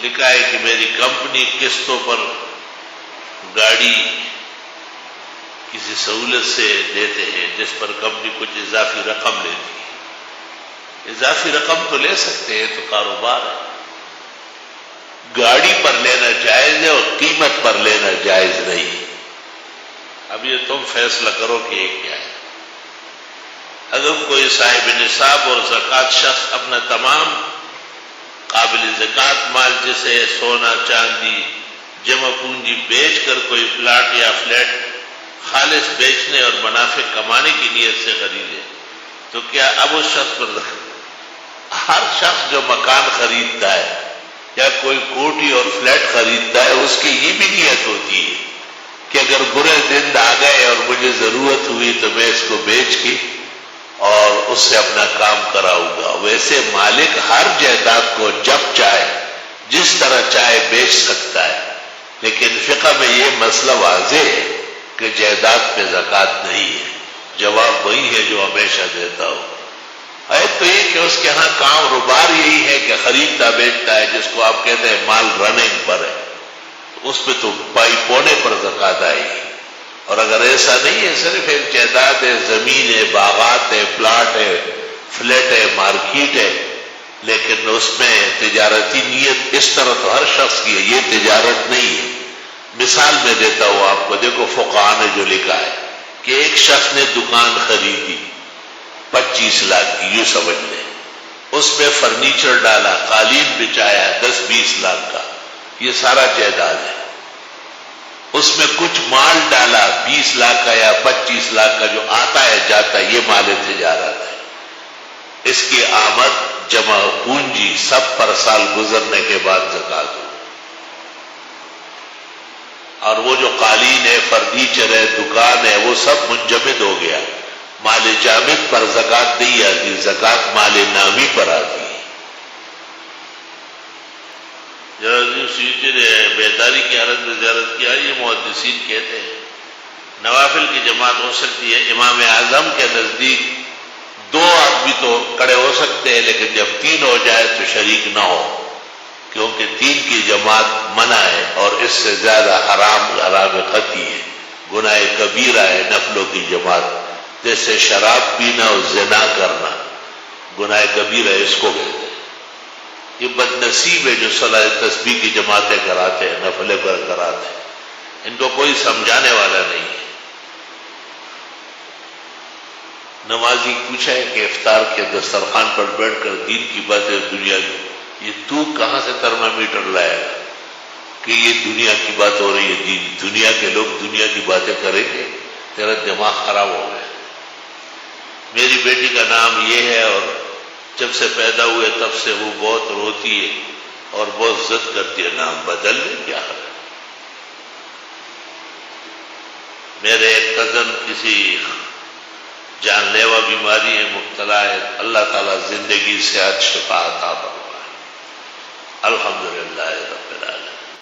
لکھا ہے کہ میری کمپنی قسطوں پر گاڑی کسی سہولت سے دیتے ہیں جس پر کمپنی کچھ اضافی رقم لیتی ہے. اضافی رقم تو لے سکتے ہیں، تو کاروبار ہے. گاڑی پر لینا جائز ہے اور قیمت پر لینا جائز نہیں. اب یہ تم فیصلہ کرو کہ یہ کیا ہے. اگر کوئی صاحب نصاب اور زکوٰۃ شخص اپنا تمام قابل زکوٰۃ مال جسے سونا چاندی جمع پونجی بیچ کر کوئی پلاٹ یا فلیٹ خالص بیچنے اور منافع کمانے کی نیت سے خریدے تو کیا اب اس شخص پر ہر شخص جو مکان خریدتا ہے یا کوئی کوٹھی اور فلیٹ خریدتا ہے اس کی یہ بھی نیت ہوتی ہے کہ اگر برے دن آ گئے اور مجھے ضرورت ہوئی تو میں اس کو بیچ کے اور اس سے اپنا کام کراؤں گا. ویسے مالک ہر جائیداد کو جب چاہے جس طرح چاہے بیچ سکتا ہے، لیکن فقہ میں یہ مسئلہ واضح ہے کہ جائیداد پہ زکوٰۃ نہیں ہے. جواب وہی ہے جو ہمیشہ دیتا ہوں. ایک تو یہ کہ اس کے ہاں کام روبار یہی ہے کہ خریدتا بیچتا ہے، جس کو آپ کہتے ہیں مال رننگ پر ہے، اس پہ تو پائی پونے پر زکوٰۃ آئے گی. اور اگر ایسا نہیں ہے، صرف ایک جائیداد ہے، زمین ہے، باغات ہے، پلاٹ ہے، فلیٹ ہے، مارکیٹ ہے، لیکن اس میں تجارتی نیت اس طرح تو ہر شخص کی ہے، یہ تجارت نہیں ہے. مثال میں دیتا ہوں آپ کو. دیکھو فقہاء نے جو لکھا ہے کہ ایک شخص نے دکان خریدی 25 لاکھ کی، یوں سمجھ لیں. اس میں فرنیچر ڈالا، قالین بچایا 10-20 لاکھ کا، یہ سارا جائیداد ہے. اس میں کچھ مال ڈالا 20 لاکھ کا یا 25 لاکھ کا، جو آتا ہے جاتا ہے، یہ مال تجارت ہے. اس کی آمد جمع پونجی سب پر سال گزرنے کے بعد زکوٰۃ ہو. اور وہ جو قالین ہے، فرنیچر ہے، دکان ہے، وہ سب منجمد ہو گیا. مال جامد پر زکوٰۃ نہیں آتی، زکوٰۃ مال نامی پر آتی ہے. سیوطی نے بیداری کی حالت میں زیارت کیا. یہ محدثین کہتے ہیں نوافل کی جماعت ہو سکتی ہے. امام اعظم کے نزدیک 2 آدمی تو کھڑے ہو سکتے ہیں، لیکن جب 3 ہو جائے تو شریک نہ ہو، کیونکہ 3 کی جماعت منع ہے اور اس سے زیادہ حرام قطعی ہے، گناہ کبیرہ ہے. نفلوں کی جماعت جیسے شراب پینا اور زنا کرنا گناہ کبیرہ ہے، اس کو کہتے ہیں. یہ بد نصیب ہے جو صلاۃ تسبیح کی جماعتیں کراتے ہیں، نفلیں پر کراتے ہیں. ان کو کوئی سمجھانے والا نہیں ہے. نمازی پوچھا ہے کہ افطار کے دسترخوان پر بیٹھ کر دین کی باتیں دنیا کی، یہ تو کہاں سے ترمامیٹر لائے گا کہ یہ دنیا کی بات ہو رہی ہے؟ دنیا کے لوگ دنیا کی باتیں کریں گے؟ تیرا دماغ خراب ہو گیا. میری بیٹی کا نام یہ ہے اور جب سے پیدا ہوئے تب سے وہ بہت روتی ہے اور بہت ضد کرتی ہے، نام بدل لیں کیا ہے. میرے ایک کزن کسی جان لیوا بیماری ہے مبتلا ہے، اللہ تعالیٰ زندگی صحت شفا عطا فرمائے. الحمدللہ رب